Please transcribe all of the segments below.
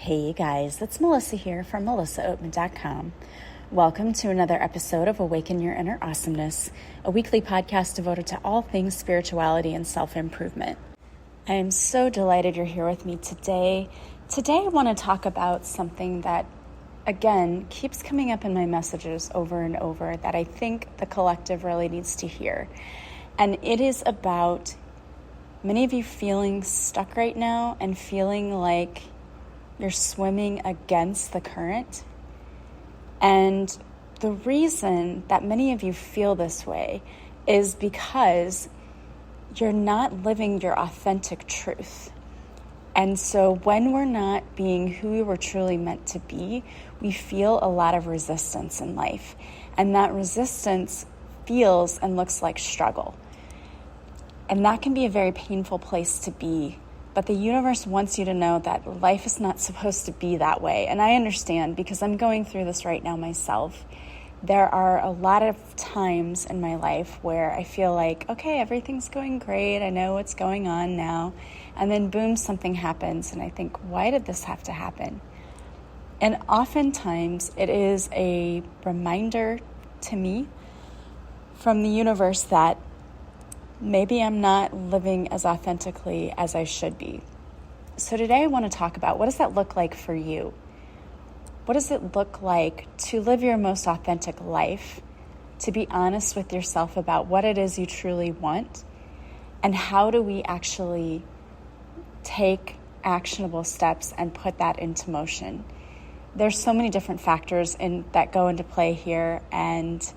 Hey guys, it's Melissa here from melissaoatman.com. Welcome to another episode of Awaken Your Inner Awesomeness, a weekly podcast devoted to all things spirituality and self-improvement. I am so delighted you're here with me today. Today I want to talk about something that, again, keeps coming up in my messages over and over that I think the collective really needs to hear. And it is about many of you feeling stuck right now and feeling like you're swimming against the current. And the reason that many of you feel this way is because you're not living your authentic truth. And so when we're not being who we were truly meant to be, we feel a lot of resistance in life. And that resistance feels and looks like struggle. And that can be a very painful place to be. But the universe wants you to know that life is not supposed to be that way. And I understand because I'm going through this right now myself. There are a lot of times in my life where I feel like, okay, everything's going great. I know what's going on now. And then boom, something happens. And I think, why did this have to happen? And oftentimes it is a reminder to me from the universe that maybe I'm not living as authentically as I should be. So today I want to talk about, what does that look like for you? What does it look like to live your most authentic life, to be honest with yourself about what it is you truly want, and how do we actually take actionable steps and put that into motion? There's so many different factors that go into play here, and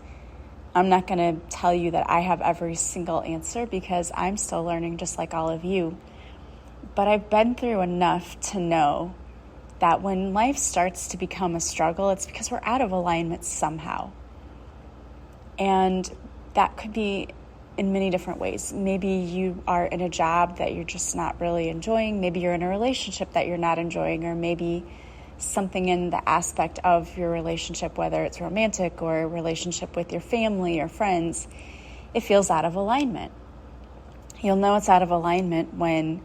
I'm not going to tell you that I have every single answer because I'm still learning just like all of you. But I've been through enough to know that when life starts to become a struggle, it's because we're out of alignment somehow. And that could be in many different ways. Maybe you are in a job that you're just not really enjoying. Maybe you're in a relationship that you're not enjoying, or maybe something in the aspect of your relationship, whether it's romantic or a relationship with your family or friends, it feels out of alignment. You'll know it's out of alignment when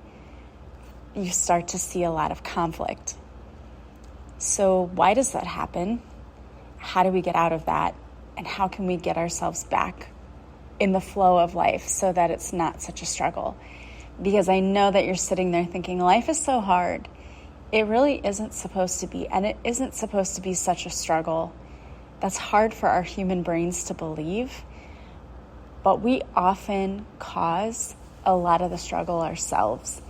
you start to see a lot of conflict. So why does that happen? How do we get out of that? And how can we get ourselves back in the flow of life so that it's not such a struggle? Because I know that you're sitting there thinking, life is so hard. It really isn't supposed to be, and it isn't supposed to be such a struggle. That's hard for our human brains to believe, but we often cause a lot of the struggle ourselves.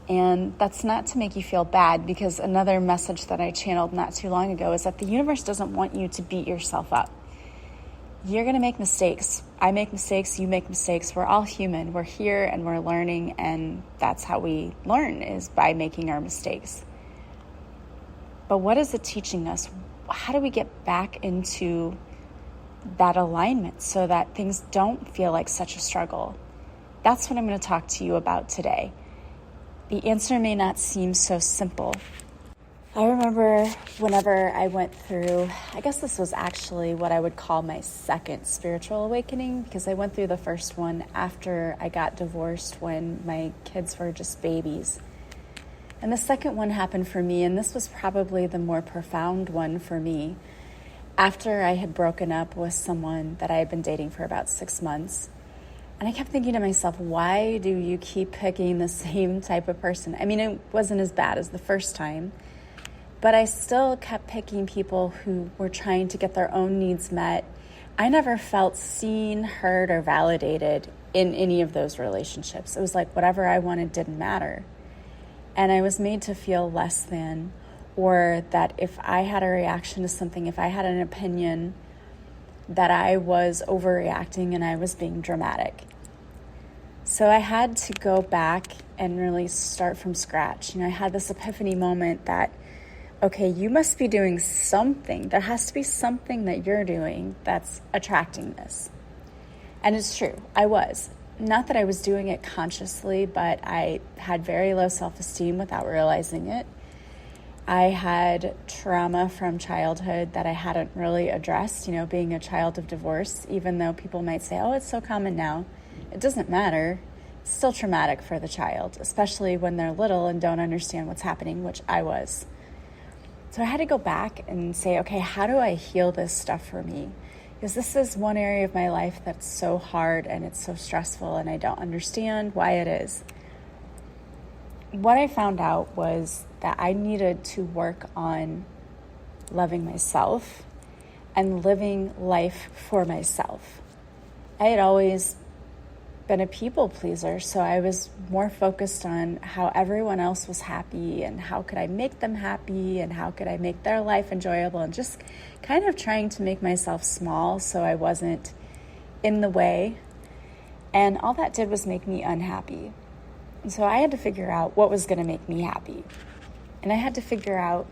And that's not to make you feel bad, because another message that I channeled not too long ago is that the universe doesn't want you to beat yourself up. You're going to make mistakes. I make mistakes. You make mistakes. We're all human. We're here and we're learning, and that's how we learn, is by making our mistakes. But what is it teaching us? How do we get back into that alignment so that things don't feel like such a struggle? That's what I'm going to talk to you about today. The answer may not seem so simple. I remember whenever I went through, I guess this was actually what I would call my second spiritual awakening, because I went through the first one after I got divorced when my kids were just babies. And the second one happened for me, and this was probably the more profound one for me, after I had broken up with someone that I had been dating for about 6 months. And I kept thinking to myself, why do you keep picking the same type of person? I mean, it wasn't as bad as the first time, but I still kept picking people who were trying to get their own needs met. I never felt seen, heard, or validated in any of those relationships. It was like whatever I wanted didn't matter. And I was made to feel less than, or that if I had a reaction to something, if I had an opinion, that I was overreacting and I was being dramatic. So I had to go back and really start from scratch. I had this epiphany moment that, okay, you must be doing something. There has to be something that you're doing that's attracting this. And it's true, I was. Not that I was doing it consciously, but I had very low self-esteem without realizing it. I had trauma from childhood that I hadn't really addressed, being a child of divorce, even though people might say, oh, it's so common now. It doesn't matter. It's still traumatic for the child, especially when they're little and don't understand what's happening, which I was. So I had to go back and say, okay, how do I heal this stuff for me? Because this is one area of my life that's so hard and it's so stressful and I don't understand why it is. What I found out was that I needed to work on loving myself and living life for myself. I had always been a people pleaser, so I was more focused on how everyone else was happy and how could I make them happy and how could I make their life enjoyable, and just kind of trying to make myself small so I wasn't in the way. And all that did was make me unhappy. And so I had to figure out what was going to make me happy. And I had to figure out,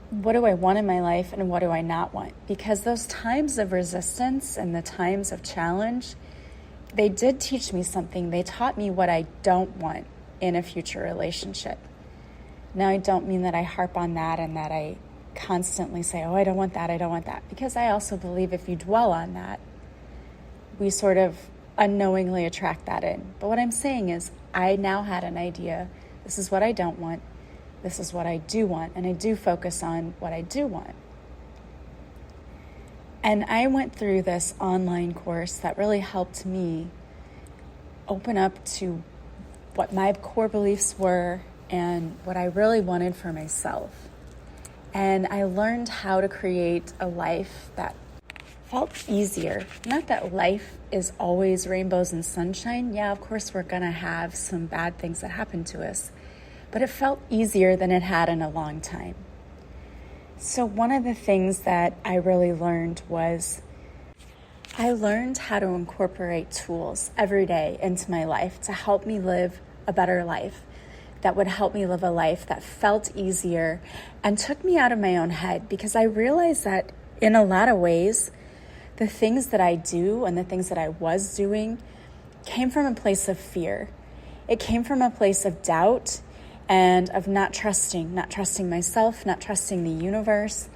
what do I want in my life and what do I not want? Because those times of resistance and the times of challenge, they did teach me something. They taught me what I don't want in a future relationship. Now, I don't mean that I harp on that and that I constantly say, oh, I don't want that, I don't want that. Because I also believe if you dwell on that, we sort of unknowingly attract that in. But what I'm saying is, I now had an idea. This is what I don't want. This is what I do want. And I do focus on what I do want. And I went through this online course that really helped me open up to what my core beliefs were and what I really wanted for myself. And I learned how to create a life that felt easier. Not that life is always rainbows and sunshine. Yeah, of course, we're going to have some bad things that happen to us. But it felt easier than it had in a long time. So one of the things that I really learned was I learned how to incorporate tools every day into my life to help me live a better life, that would help me live a life that felt easier and took me out of my own head, because I realized that in a lot of ways, the things that I do and the things that I was doing came from a place of fear. It came from a place of doubt and of not trusting myself, not trusting the universe.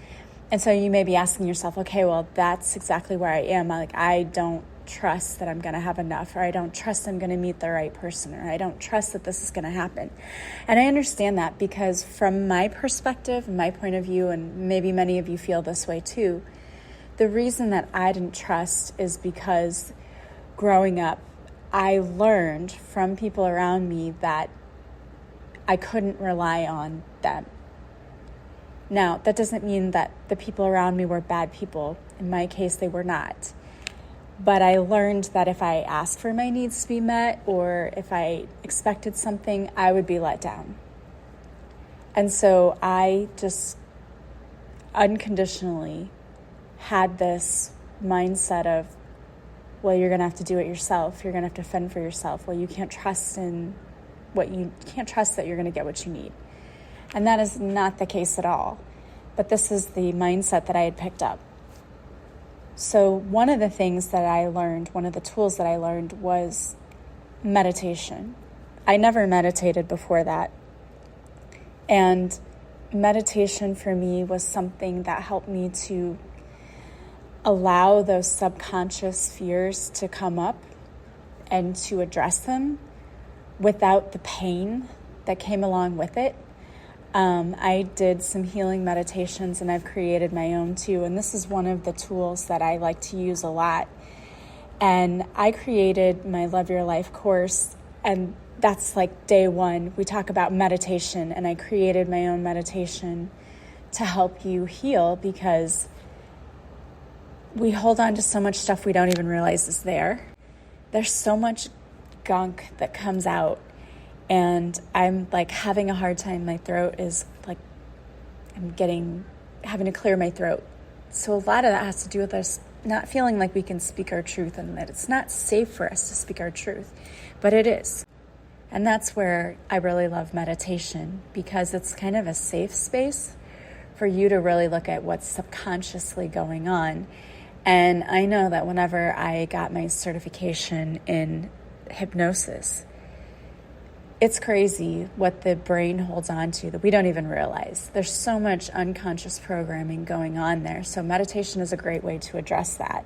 And so you may be asking yourself, okay, well, that's exactly where I am. I don't trust that I'm going to have enough, or I don't trust I'm going to meet the right person, or I don't trust that this is going to happen. And I understand that, because from my perspective, my point of view, and maybe many of you feel this way too, the reason that I didn't trust is because growing up, I learned from people around me that I couldn't rely on them. Now, that doesn't mean that the people around me were bad people. In my case, they were not. But I learned that if I asked for my needs to be met, or if I expected something, I would be let down. And so I just unconditionally had this mindset of, well, you're going to have to do it yourself. You're going to have to fend for yourself. Well, you can't trust that you're going to get what you need. And that is not the case at all. But this is the mindset that I had picked up. So one of the things that I learned, one of the tools that I learned was meditation. I never meditated before that. And meditation for me was something that helped me to allow those subconscious fears to come up and to address them without the pain that came along with it. I did some healing meditations, and I've created my own too. And this is one of the tools that I like to use a lot. And I created my Love Your Life course, and that's like day one. We talk about meditation, and I created my own meditation to help you heal, because we hold on to so much stuff we don't even realize is there. There's so much gunk that comes out, and I'm like having a hard time. My throat is like, having to clear my throat. So a lot of that has to do with us not feeling like we can speak our truth, and that it's not safe for us to speak our truth, but it is. And that's where I really love meditation, because it's kind of a safe space for you to really look at what's subconsciously going on. And I know that whenever I got my certification in hypnosis, it's crazy what the brain holds on to that we don't even realize. There's so much unconscious programming going on there. So meditation is a great way to address that.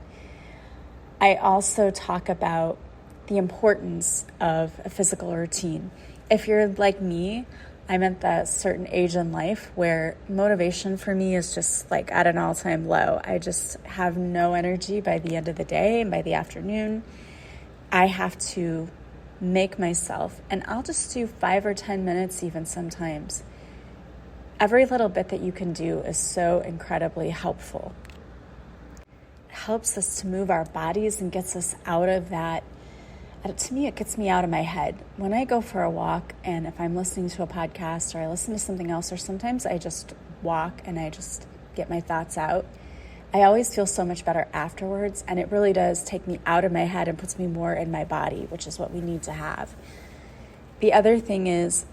I also talk about the importance of a physical routine. If you're like me, I'm at that certain age in life where motivation for me is just like at an all-time low. I just have no energy by the end of the day, and by the afternoon, I have to make myself, and I'll just do 5 or 10 minutes even sometimes. Every little bit that you can do is so incredibly helpful. It helps us to move our bodies and gets us out of that. To me, it gets me out of my head. When I go for a walk, and if I'm listening to a podcast or I listen to something else, or sometimes I just walk and I just get my thoughts out, I always feel so much better afterwards, and it really does take me out of my head and puts me more in my body, which is what we need to have. The other thing is,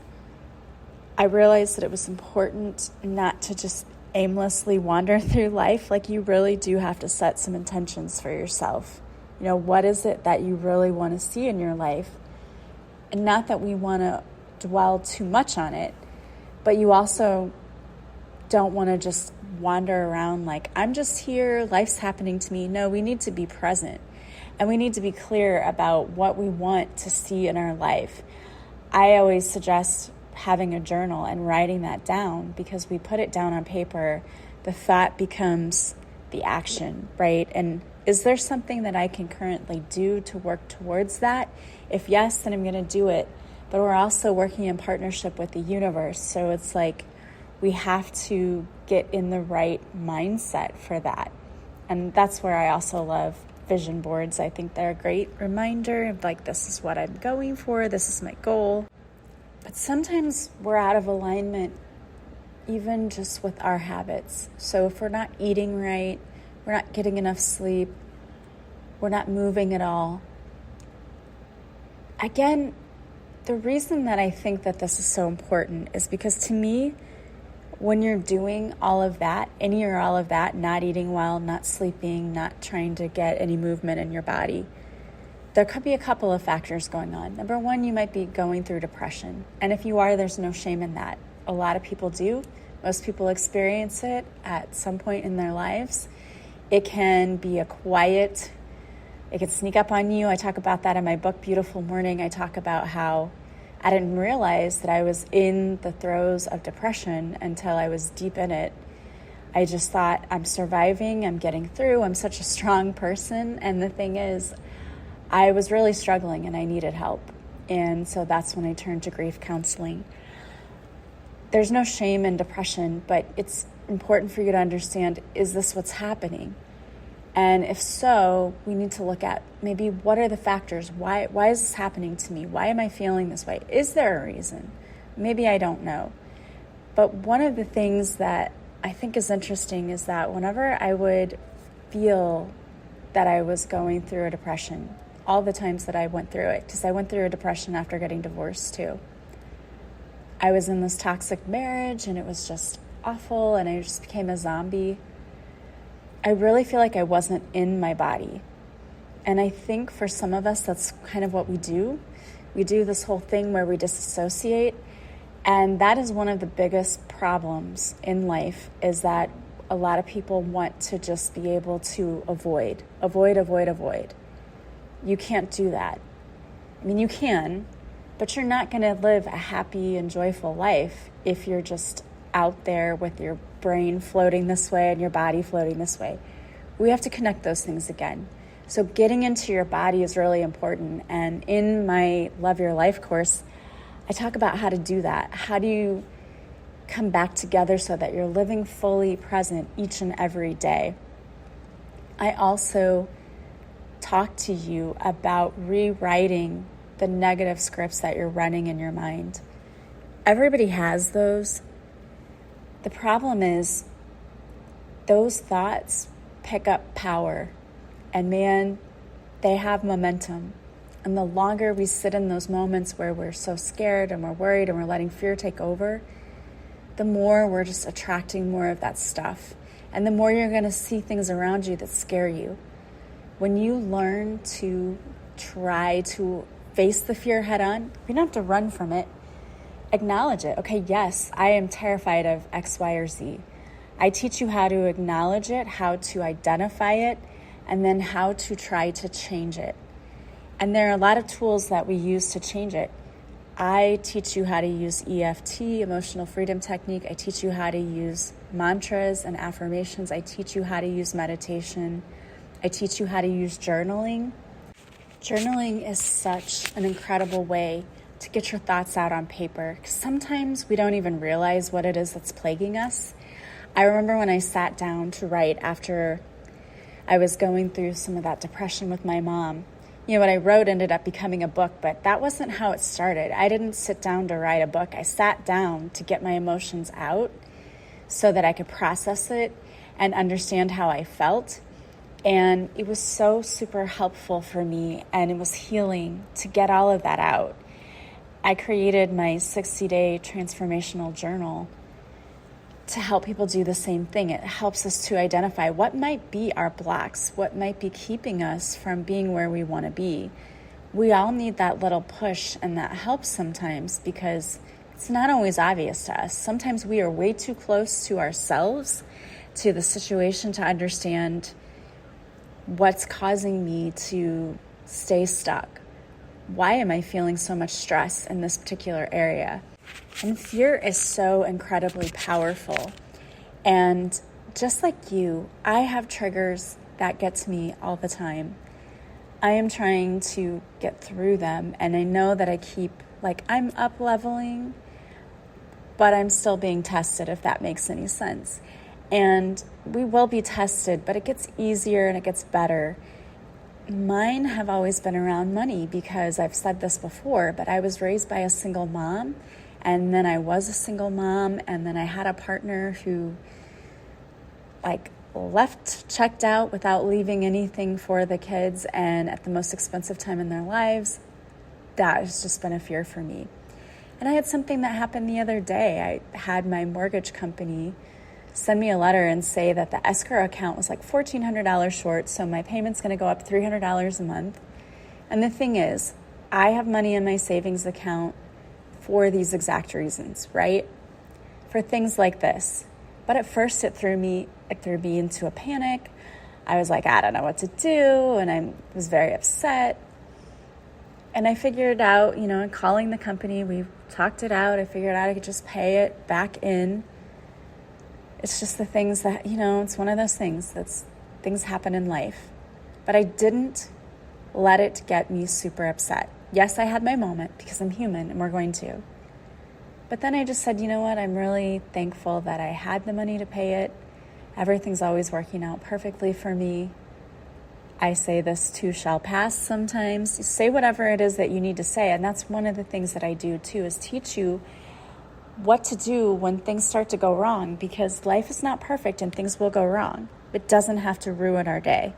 I realized that it was important not to just aimlessly wander through life. Like, you really do have to set some intentions for yourself. You know, what is it that you really want to see in your life? And not that we want to dwell too much on it, but you also don't want to just wander around like, I'm just here, life's happening to me. No, we need to be present, and we need to be clear about what we want to see in our life. I always suggest having a journal and writing that down, because we put it down on paper, the thought becomes the action, right? And is there something that I can currently do to work towards that? If yes, then I'm going to do it. But we're also working in partnership with the universe. So it's like we have to get in the right mindset for that. And that's where I also love vision boards. I think they're a great reminder of like, this is what I'm going for. This is my goal. But sometimes we're out of alignment, even just with our habits. So if we're not eating right, we're not getting enough sleep, we're not moving at all. Again, the reason that I think that this is so important is because, to me, when you're doing all of that, any or all of that, not eating well, not sleeping, not trying to get any movement in your body, there could be a couple of factors going on. Number one, you might be going through depression. And if you are, there's no shame in that. A lot of people do. Most people experience it at some point in their lives. It can be it can sneak up on you. I talk about that in my book, Beautiful Mourning. I talk about how I didn't realize that I was in the throes of depression until I was deep in it. I just thought, I'm surviving, I'm getting through, I'm such a strong person. And the thing is, I was really struggling and I needed help. And so that's when I turned to grief counseling. There's no shame in depression, but it's important for you to understand, is this what's happening? And if so, we need to look at maybe what are the factors? Why is this happening to me? Why am I feeling this way? Is there a reason? Maybe I don't know. But one of the things that I think is interesting is that whenever I would feel that I was going through a depression, all the times that I went through it, because I went through a depression after getting divorced too. I was in this toxic marriage and it was just awful, and I just became a zombie. I really feel like I wasn't in my body. And I think for some of us, that's kind of what we do. We do this whole thing where we disassociate. And that is one of the biggest problems in life, is that a lot of people want to just be able to avoid. You can't do that. I mean, you can, but you're not going to live a happy and joyful life if you're just out there with your brain floating this way and your body floating this way. We have to connect those things again. So getting into your body is really important. And in my Love Your Life course, I talk about how to do that. How do you come back together so that you're living fully present each and every day? I also talk to you about rewriting the negative scripts that you're running in your mind. Everybody has those. The problem is those thoughts pick up power, and man, they have momentum. And the longer we sit in those moments where we're so scared and we're worried and we're letting fear take over, the more we're just attracting more of that stuff. And the more you're going to see things around you that scare you. When you learn to try to face the fear head on, you don't have to run from it. Acknowledge it. Okay, yes, I am terrified of X, Y, or Z. I teach you how to acknowledge it, how to identify it, and then how to try to change it. And there are a lot of tools that we use to change it. I teach you how to use EFT, emotional freedom technique. I teach you how to use mantras and affirmations. I teach you how to use meditation. I teach you how to use journaling. Journaling is such an incredible way to get your thoughts out on paper, because sometimes we don't even realize what it is that's plaguing us. I remember when I sat down to write after I was going through some of that depression with my mom. What I wrote ended up becoming a book, but that wasn't how it started. I didn't sit down to write a book. I sat down to get my emotions out so that I could process it and understand how I felt. And it was so super helpful for me, and it was healing to get all of that out. I created my 60-day transformational journal to help people do the same thing. It helps us to identify what might be our blocks, what might be keeping us from being where we want to be. We all need that little push, and that helps sometimes because it's not always obvious to us. Sometimes we are way too close to ourselves, to the situation, to understand what's causing me to stay stuck. Why am I feeling so much stress in this particular area? And fear is so incredibly powerful. And just like you, I have triggers that get to me all the time. I am trying to get through them, and I know that I'm up leveling, but I'm still being tested, if that makes any sense. And we will be tested, but it gets easier and it gets better. Mine have always been around money, because I've said this before, but I was raised by a single mom, and then I was a single mom, and then I had a partner who left checked out without leaving anything for the kids, and at the most expensive time in their lives. That has just been a fear for me. And I had something that happened the other day. I had my mortgage company send me a letter and say that the escrow account was $1,400 short, so my payment's going to go up $300 a month. And the thing is, I have money in my savings account for these exact reasons, right? For things like this. But at first it threw me into a panic. I was like, I don't know what to do, and I was very upset. And I figured out, calling the company, we talked it out. I figured out I could just pay it back in. It's just the things that, it's one of those things things happen in life. But I didn't let it get me super upset. Yes, I had my moment, because I'm human and we're going to. But then I just said, you know what? I'm really thankful that I had the money to pay it. Everything's always working out perfectly for me. I say this too shall pass sometimes. You say whatever it is that you need to say. And that's one of the things that I do too, is teach you what to do when things start to go wrong, because life is not perfect and things will go wrong. It doesn't have to ruin our day.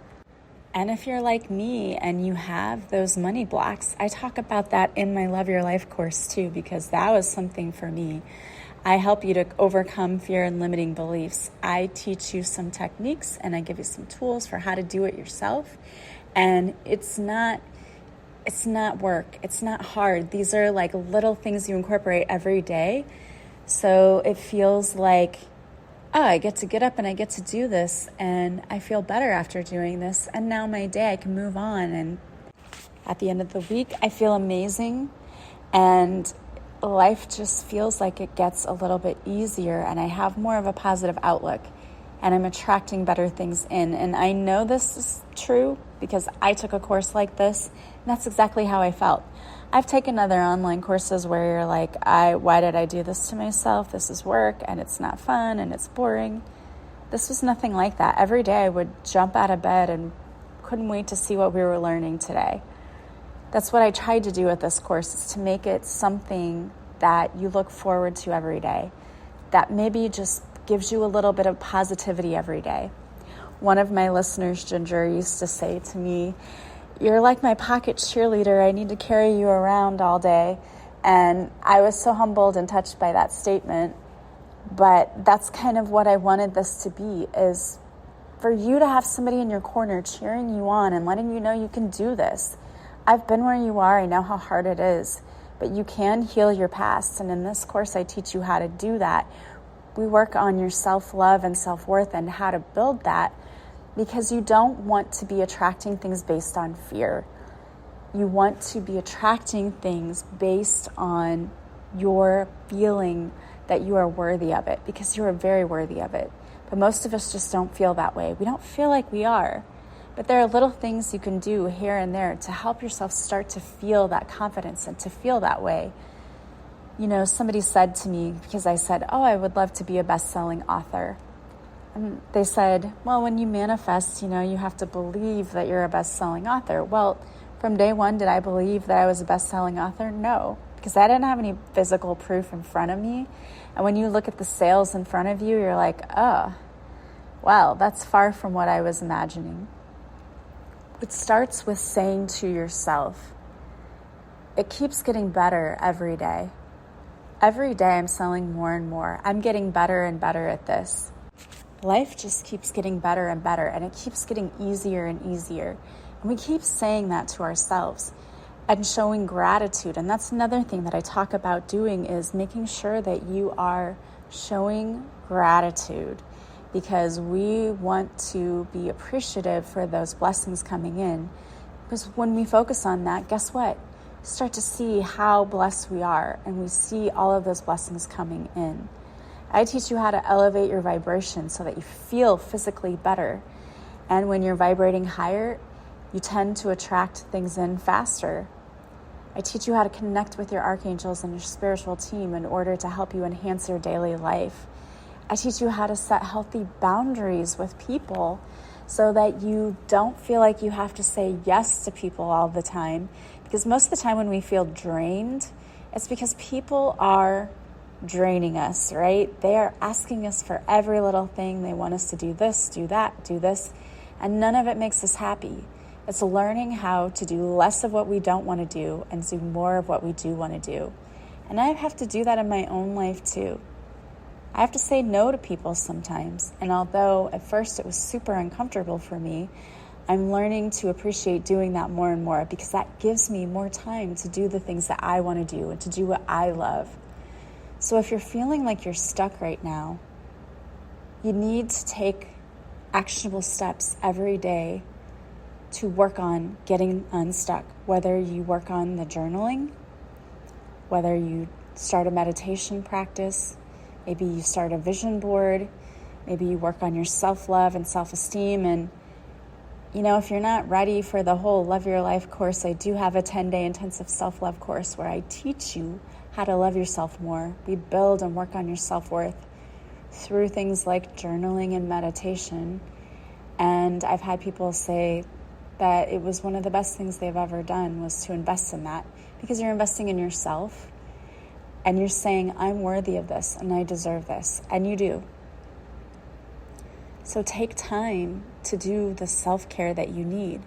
And if you're like me and you have those money blocks, I talk about that in my Love Your Life course too, because that was something for me. I help you to overcome fear and limiting beliefs. I teach you some techniques and I give you some tools for how to do it yourself. And it's not work. It's not hard. These are little things you incorporate every day. So it feels like, I get to get up and I get to do this, and I feel better after doing this. And now my day, I can move on. And at the end of the week, I feel amazing. And life just feels like it gets a little bit easier, and I have more of a positive outlook, and I'm attracting better things in. And I know this is true because I took a course like this, and that's exactly how I felt. I've taken other online courses where you're like, why did I do this to myself? This is work, and it's not fun, and it's boring. This was nothing like that. Every day I would jump out of bed and couldn't wait to see what we were learning today. That's what I tried to do with this course, is to make it something that you look forward to every day, that maybe just gives you a little bit of positivity every day. One of my listeners, Ginger, used to say to me, "You're like my pocket cheerleader. I need to carry you around all day." And I was so humbled and touched by that statement. But that's kind of what I wanted this to be, is for you to have somebody in your corner cheering you on and letting you know you can do this. I've been where you are. I know how hard it is, but you can heal your past. And in this course, I teach you how to do that. We work on your self-love and self-worth and how to build that, because you don't want to be attracting things based on fear. You want to be attracting things based on your feeling that you are worthy of it, because you are very worthy of it. But most of us just don't feel that way. We don't feel like we are. But there are little things you can do here and there to help yourself start to feel that confidence and to feel that way. You know, somebody said to me, because I said, oh, I would love to be a best-selling author. And they said, well, when you manifest, you have to believe that you're a best-selling author. Well, from day one, did I believe that I was a best-selling author? No, because I didn't have any physical proof in front of me. And when you look at the sales in front of you, you're like, oh, well, that's far from what I was imagining. It starts with saying to yourself, it keeps getting better every day. Every day I'm selling more and more. I'm getting better and better at this. Life just keeps getting better and better, and it keeps getting easier and easier. And we keep saying that to ourselves and showing gratitude. And that's another thing that I talk about doing, is making sure that you are showing gratitude, because we want to be appreciative for those blessings coming in. Because when we focus on that, guess what? We start to see how blessed we are, and we see all of those blessings coming in. I teach you how to elevate your vibration so that you feel physically better. And when you're vibrating higher, you tend to attract things in faster. I teach you how to connect with your archangels and your spiritual team in order to help you enhance your daily life. I teach you how to set healthy boundaries with people so that you don't feel like you have to say yes to people all the time. Because most of the time when we feel drained, it's because people are draining us, right? They are asking us for every little thing. They want us to do this, do that, do this, and none of it makes us happy. It's learning how to do less of what we don't want to do and do more of what we do want to do. And I have to do that in my own life too. I have to say no to people sometimes. And although at first it was super uncomfortable for me, I'm learning to appreciate doing that more and more, because that gives me more time to do the things that I want to do and to do what I love. So if you're feeling like you're stuck right now, you need to take actionable steps every day to work on getting unstuck. Whether you work on the journaling, whether you start a meditation practice, maybe you start a vision board, maybe you work on your self-love and self-esteem. And if you're not ready for the whole Love Your Life course, I do have a 10-day intensive self-love course where I teach you how to love yourself more. We build and work on your self-worth through things like journaling and meditation. And I've had people say that it was one of the best things they've ever done was to invest in that, because you're investing in yourself and you're saying, I'm worthy of this and I deserve this. And you do. So take time to do the self-care that you need.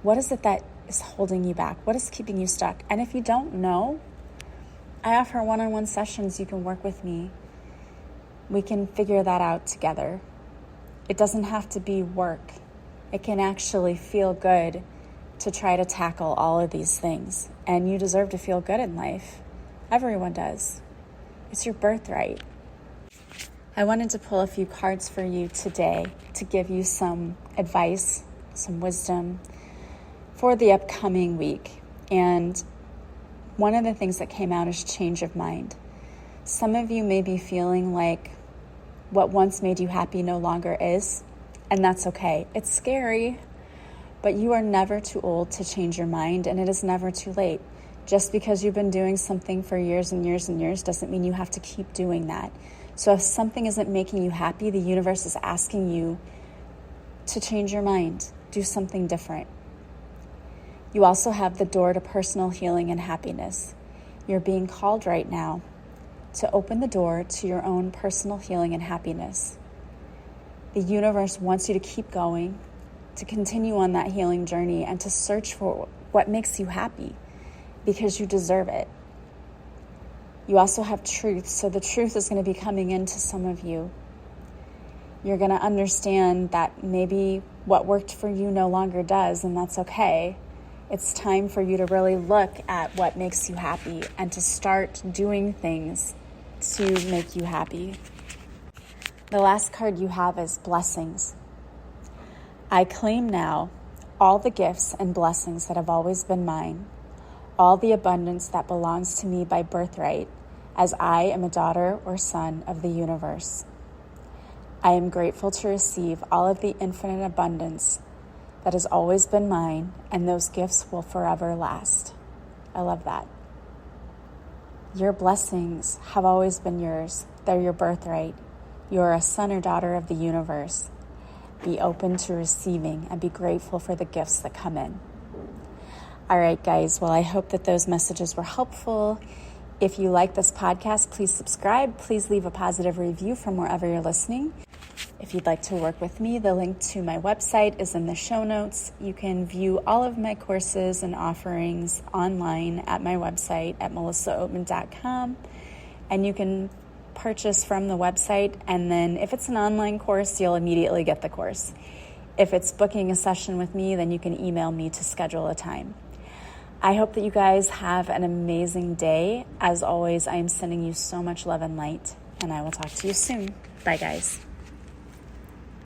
What is it that is holding you back? What is keeping you stuck? And if you don't know, I offer one-on-one sessions. You can work with me. We can figure that out together. It doesn't have to be work. It can actually feel good to try to tackle all of these things. And you deserve to feel good in life. Everyone does. It's your birthright. I wanted to pull a few cards for you today to give you some advice, some wisdom for the upcoming week. And one of the things that came out is change of mind. Some of you may be feeling like what once made you happy no longer is, and that's okay. It's scary, but you are never too old to change your mind, and it is never too late. Just because you've been doing something for years and years and years doesn't mean you have to keep doing that. So if something isn't making you happy, the universe is asking you to change your mind, do something different. You also have the door to personal healing and happiness. You're being called right now to open the door to your own personal healing and happiness. The universe wants you to keep going, to continue on that healing journey, and to search for what makes you happy, because you deserve it. You also have truth, so the truth is going to be coming into some of you. You're going to understand that maybe what worked for you no longer does, and that's okay. It's time for you to really look at what makes you happy and to start doing things to make you happy. The last card you have is blessings. I claim now all the gifts and blessings that have always been mine, all the abundance that belongs to me by birthright, as I am a daughter or son of the universe. I am grateful to receive all of the infinite abundance that has always been mine, and those gifts will forever last. I love that. Your blessings have always been yours. They're your birthright. You are a son or daughter of the universe. Be open to receiving and be grateful for the gifts that come in. All right, guys. Well, I hope that those messages were helpful. If you like this podcast, please subscribe. Please leave a positive review from wherever you're listening. If you'd like to work with me, the link to my website is in the show notes. You can view all of my courses and offerings online at my website at melissaoatman.com. And you can purchase from the website, and then if it's an online course, you'll immediately get the course. If it's booking a session with me, then you can email me to schedule a time. I hope that you guys have an amazing day. As always, I am sending you so much love and light, and I will talk to you soon. Bye, guys.